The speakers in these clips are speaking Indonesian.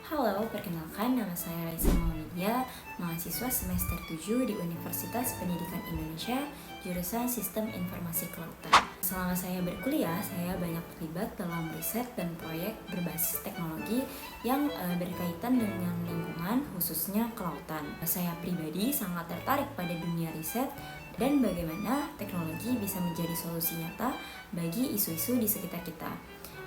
Halo, perkenalkan nama saya Raisa Maulidia, mahasiswa semester 7 di Universitas Pendidikan Indonesia, jurusan Sistem Informasi Kelautan. Selama saya berkuliah, saya banyak terlibat dalam riset dan proyek berbasis teknologi yang berkaitan dengan lingkungan, khususnya kelautan. Saya pribadi sangat tertarik pada dunia riset dan bagaimana teknologi bisa menjadi solusi nyata bagi isu-isu di sekitar kita.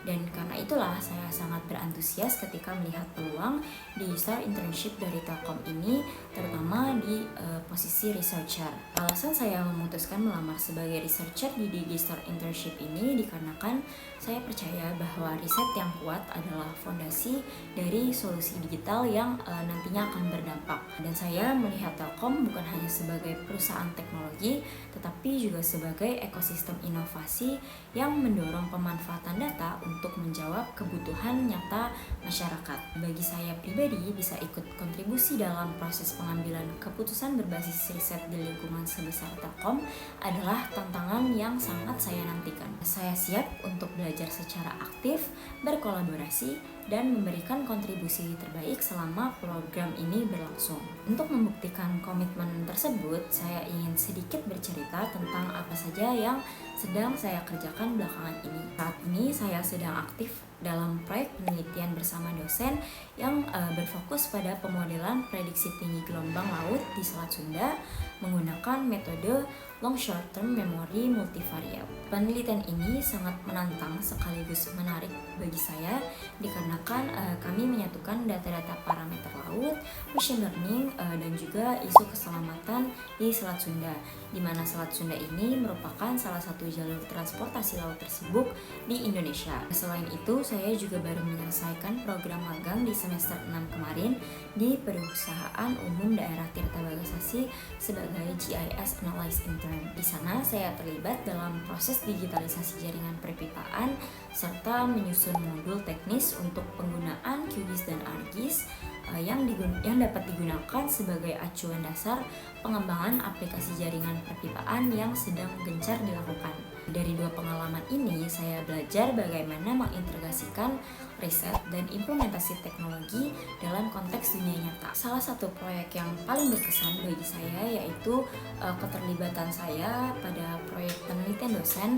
Dan karena itulah saya sangat berantusias ketika melihat peluang di Star Internship dari Telkom ini, terutama di posisi researcher. Alasan saya memutuskan melamar sebagai researcher di Star Internship ini dikarenakan saya percaya bahwa riset yang kuat adalah fondasi dari solusi digital yang nantinya akan berdampak. Dan saya melihat Telkom bukan hanya sebagai perusahaan teknologi, tetapi juga sebagai ekosistem inovasi yang mendorong pemanfaatan data untuk menjawab kebutuhan nyata masyarakat. Bagi saya pribadi, bisa ikut kontribusi dalam proses pengambilan keputusan berbasis riset di lingkungan sebesar Telkom adalah tantangan yang sangat saya nantikan. Saya siap untuk belajar secara aktif, berkolaborasi, dan memberikan kontribusi terbaik selama program ini berlangsung. Untuk membuktikan komitmen tersebut, saya ingin sedikit bercerita tentang apa saja yang sedang saya kerjakan belakangan ini. Saat ini saya sedang aktif dalam proyek penelitian bersama dosen yang berfokus pada pemodelan prediksi tinggi gelombang laut di Selat Sunda menggunakan metode long short term memory multivariate. Penelitian ini sangat menantang sekaligus menarik bagi saya dikarenakan kami menyatukan data-data parameter laut, machine learning, dan juga isu keselamatan di Selat Sunda, di mana Selat Sunda ini merupakan salah satu jalur transportasi laut tersibuk di Indonesia. Selain itu, saya juga baru menyelesaikan program magang di semester 6 kemarin di Perusahaan Umum Daerah Tirta Bagasasi sebagai GIS Analyst Intern. Di sana saya terlibat dalam proses digitalisasi jaringan perpipaan serta menyusun modul teknis untuk penggunaan QGIS dan ArcGIS yang dapat digunakan sebagai acuan dasar pengembangan aplikasi jaringan perpipaan yang sedang gencar dilakukan. Dari dua pengalaman ini, saya belajar bagaimana mengintegrasikan riset dan implementasi teknologi dalam konteks dunia nyata. Salah satu proyek yang paling berkesan bagi saya yaitu keterlibatan saya pada proyek penelitian dosen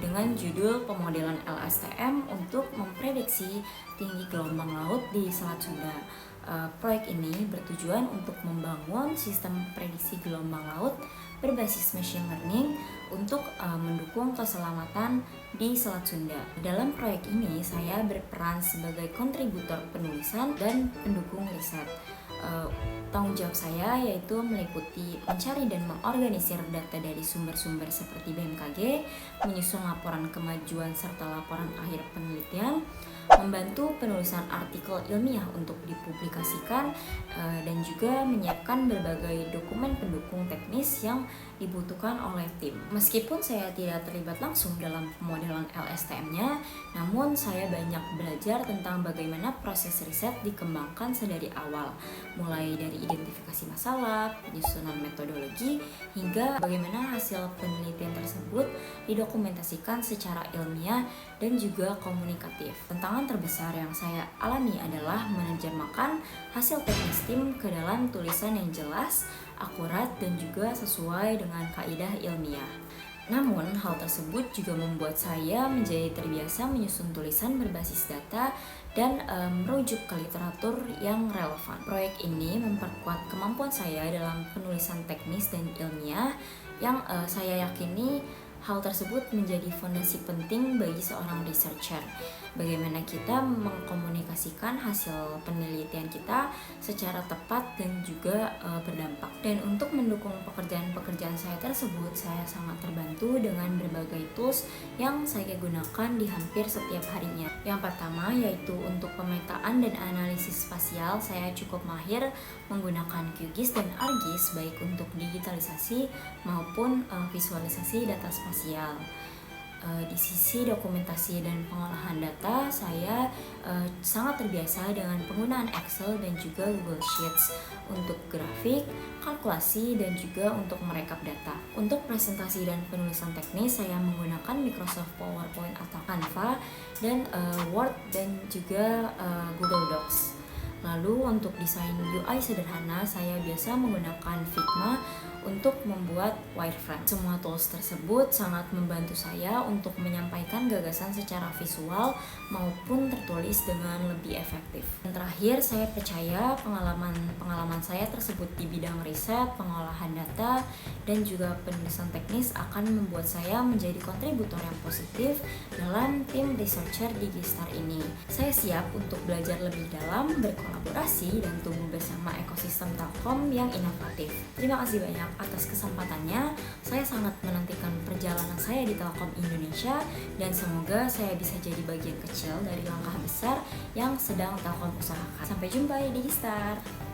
dengan judul pemodelan LSTM untuk memprediksi tinggi gelombang laut di Selat Sunda. Proyek ini bertujuan untuk membangun sistem prediksi gelombang laut berbasis machine learning untuk mendukung keselamatan di Selat Sunda. Dalam proyek ini, saya berperan sebagai kontributor penulisan dan pendukung riset. Tanggung jawab saya yaitu meliputi mencari dan mengorganisir data dari sumber-sumber seperti BMKG, menyusun laporan kemajuan serta laporan akhir penelitian, membantu penulisan artikel ilmiah untuk dipublikasikan, dan juga menyiapkan berbagai dokumen pendukung teknis yang dibutuhkan oleh tim. Meskipun saya tidak terlibat langsung dalam pemodelan LSTM-nya, namun saya banyak belajar tentang bagaimana proses riset dikembangkan sedari awal, mulai dari identifikasi masalah, penyusunan metodologi, hingga bagaimana hasil penelitian tersebut didokumentasikan secara ilmiah dan juga komunikatif. Tantangan terbesar yang saya alami adalah menerjemahkan hasil teknis tim ke dalam tulisan yang jelas, akurat, dan juga sesuai dengan kaidah ilmiah. Namun, hal tersebut juga membuat saya menjadi terbiasa menyusun tulisan berbasis data dan merujuk ke literatur yang relevan. Proyek ini memperkuat kemampuan saya dalam penulisan teknis dan ilmiah yang saya yakini hal tersebut menjadi fondasi penting bagi seorang researcher. Bagaimana kita mengkomunikasikan hasil penelitian kita secara tepat dan juga berdampak. Dan untuk mendukung pekerjaan-pekerjaan saya tersebut, saya sangat terbantu dengan berbagai tools yang saya gunakan di hampir setiap harinya. Yang pertama yaitu untuk pemetaan dan analisis spasial, saya cukup mahir menggunakan QGIS dan ArcGIS baik untuk digitalisasi maupun visualisasi data spasial. Di sisi dokumentasi dan pengolahan data, saya sangat terbiasa dengan penggunaan Excel dan juga Google Sheets untuk grafik, kalkulasi, dan juga untuk merekap data. Untuk presentasi dan penulisan teknis, saya menggunakan Microsoft PowerPoint atau Canva dan Word dan juga Google Docs. Lalu untuk desain UI sederhana, saya biasa menggunakan Figma untuk membuat wireframe. Semua tools tersebut sangat membantu saya untuk menyampaikan gagasan secara visual maupun tertulis dengan lebih efektif. Dan terakhir, saya percaya pengalaman saya tersebut di bidang riset, pengolahan data, dan juga penulisan teknis akan membuat saya menjadi kontributor yang positif dalam tim researcher di Gistar ini. Saya siap untuk belajar lebih dalam, berkolaborasi, dan tumbuh bersama ekosistem Telkom yang inovatif. Terima kasih banyak atas kesempatannya. Saya sangat menantikan perjalanan saya di Telkom Indonesia dan semoga saya bisa jadi bagian kecil dari langkah besar yang sedang Telkom usahakan. Sampai jumpa di Gistar.